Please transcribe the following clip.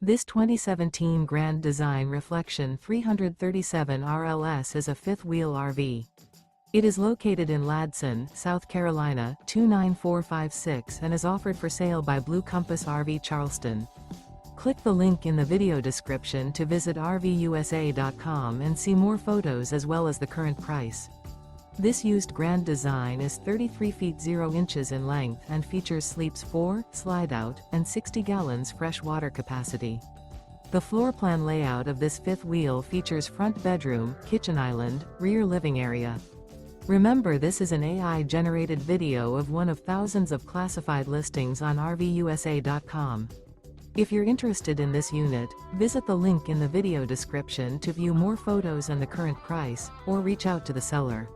This 2017 Grand Design Reflection 337 RLS is a fifth-wheel RV. It is located in Ladson, South Carolina, 29456 and is offered for sale by Blue Compass RV Charleston. Click the link in the video description to visit RVUSA.com and see more photos as well as the current price. This used Grand Design is 33 feet 0 inches in length and features sleeps 4, Slideout, and 60 gallons fresh water capacity. The floor plan layout of this fifth wheel features front bedroom, kitchen island, rear living area. Remember, this is an AI-generated video of one of thousands of classified listings on RVUSA.com. If you're interested in this unit, visit the link in the video description to view more photos and the current price, or reach out to the seller.